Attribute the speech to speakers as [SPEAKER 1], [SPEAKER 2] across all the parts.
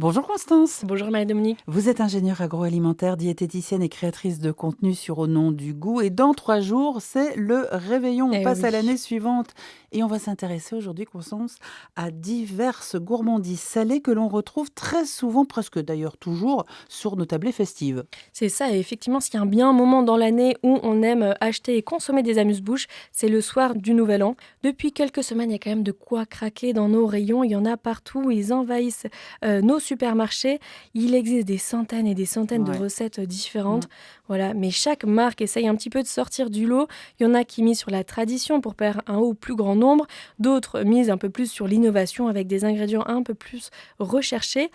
[SPEAKER 1] Bonjour Constance.
[SPEAKER 2] Bonjour Marie-Dominique.
[SPEAKER 1] Vous êtes ingénieure agroalimentaire, diététicienne et créatrice de contenu sur Au nom du goût. Et dans 3 jours, c'est le réveillon. On
[SPEAKER 2] Eh
[SPEAKER 1] passe à
[SPEAKER 2] oui,
[SPEAKER 1] l'année suivante. Et on va s'intéresser aujourd'hui, Constance, à diverses gourmandises salées que l'on retrouve très souvent, presque d'ailleurs toujours, sur nos tablées festives.
[SPEAKER 2] c'est ça. Et effectivement, s'il y a bien un moment dans l'année où on aime acheter et consommer des amuse-bouches, c'est le soir du Nouvel An. Depuis quelques semaines, il y a quand même de quoi craquer dans nos rayons. Il y en a partout. Ils envahissent nos supermarchés. Il existe des centaines et des centaines de
[SPEAKER 1] Ouais.
[SPEAKER 2] recettes
[SPEAKER 1] Mm.
[SPEAKER 2] différentes. Voilà. Mais chaque marque essaye un petit peu de sortir du lot. Il y en a qui misent sur la tradition pour faire un au plus grand nombre. D'autres misent un peu plus sur l'innovation avec des ingrédients un peu plus recherchés.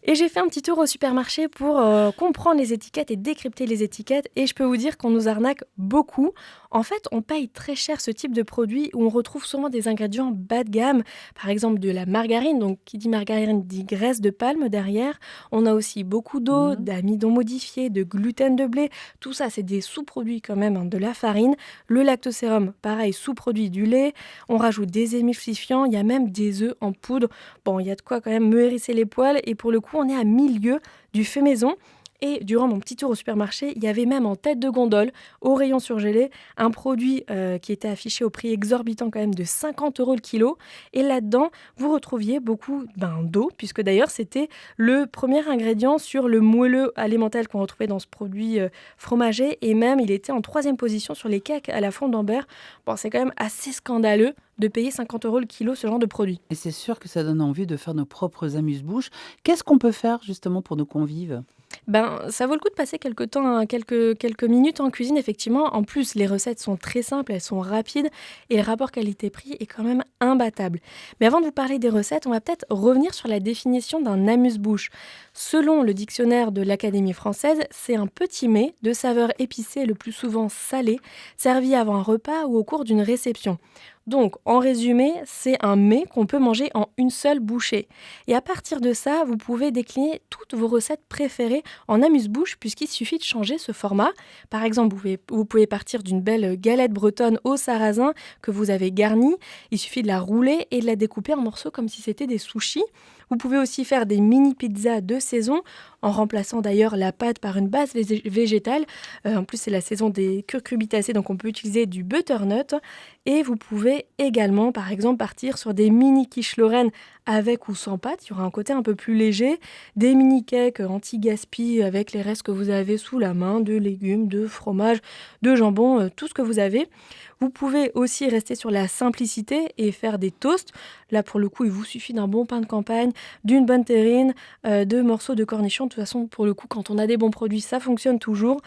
[SPEAKER 2] Et j'ai fait un petit tour au supermarché pour comprendre les étiquettes et décrypter les étiquettes. Et je peux vous dire qu'on nous arnaque beaucoup. En fait, on paye très cher ce type de produit où on retrouve souvent des ingrédients bas de gamme. Par exemple, de la margarine. Donc, qui dit margarine dit graisse de palme derrière. On a aussi beaucoup d'eau,
[SPEAKER 1] Mm.
[SPEAKER 2] d'amidon modifié, de gluten de blé. Tout ça, c'est des sous-produits quand même, hein, de la farine. Le lactosérum, pareil, sous-produit du lait. On rajoute des émulsifiants. Il y a même des œufs en poudre. Bon, il y a de quoi quand même me hérisser les poils. Et pour le coup, on est à milieu du fait maison. Et durant mon petit tour au supermarché, il y avait même en tête de gondole, au rayon surgelé, un produit qui était affiché au prix exorbitant quand même de 50 € le kilo. Et là-dedans, vous retrouviez beaucoup d'eau, puisque d'ailleurs c'était le premier ingrédient sur le moelleux alimentaire qu'on retrouvait dans ce produit fromager. Et même, il était en troisième position sur les cakes à la fonte d'Ambert. Bon, c'est quand même assez scandaleux de payer 50 € le kilo ce genre de produit.
[SPEAKER 1] Et c'est sûr que ça donne envie de faire nos propres amuse-bouches. Qu'est-ce qu'on peut faire justement pour nos convives?
[SPEAKER 2] Ça vaut le coup de passer quelques temps, hein, quelques minutes en cuisine, effectivement. En plus, les recettes sont très simples, elles sont rapides et le rapport qualité-prix est quand même imbattable. Mais avant de vous parler des recettes, on va peut-être revenir sur la définition d'un amuse-bouche. Selon le dictionnaire de l'Académie française, c'est un petit mets de saveur épicée, le plus souvent salé, servi avant un repas ou au cours d'une réception. Donc, en résumé, c'est un mets qu'on peut manger en une seule bouchée. Et à partir de ça, vous pouvez décliner toutes vos recettes préférées en amuse-bouche puisqu'il suffit de changer ce format. Par exemple, vous pouvez partir d'une belle galette bretonne au sarrasin que vous avez garnie. Il suffit de la rouler et de la découper en morceaux comme si c'était des sushis. Vous pouvez aussi faire des mini pizzas de saison en remplaçant d'ailleurs la pâte par une base végétale. En plus, c'est la saison des curcubitacées, donc on peut utiliser du butternut. Et vous pouvez également, par exemple, partir sur des mini quiches Lorraine avec ou sans pâte. Il y aura un côté un peu plus léger. Des mini cakes anti-gaspi avec les restes que vous avez sous la main, de légumes, de fromage, de jambon, tout ce que vous avez. Vous pouvez aussi rester sur la simplicité et faire des toasts. Là, pour le coup, il vous suffit d'un bon pain de campagne, d'une bonne terrine, de morceaux de cornichons. De toute façon, pour le coup, quand on a des bons produits, ça fonctionne toujours.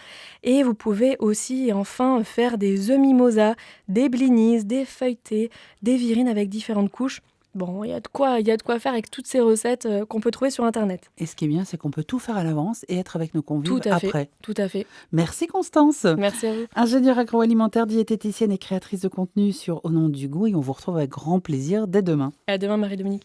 [SPEAKER 2] Et vous pouvez aussi, et enfin, faire des œufs mimosa, des blinis, des feuilletés, des virines avec différentes couches. Bon, il y a de quoi faire avec toutes ces recettes qu'on peut trouver sur Internet.
[SPEAKER 1] Et ce qui est bien, c'est qu'on peut tout faire à l'avance et être avec nos
[SPEAKER 2] Tout
[SPEAKER 1] convives
[SPEAKER 2] à fait,
[SPEAKER 1] après.
[SPEAKER 2] tout à fait.
[SPEAKER 1] Merci Constance.
[SPEAKER 2] Merci à vous.
[SPEAKER 1] Ingénieure agroalimentaire, diététicienne et créatrice de contenu sur Au nom du goût et on vous retrouve avec grand plaisir dès demain.
[SPEAKER 2] À demain, Marie-Dominique.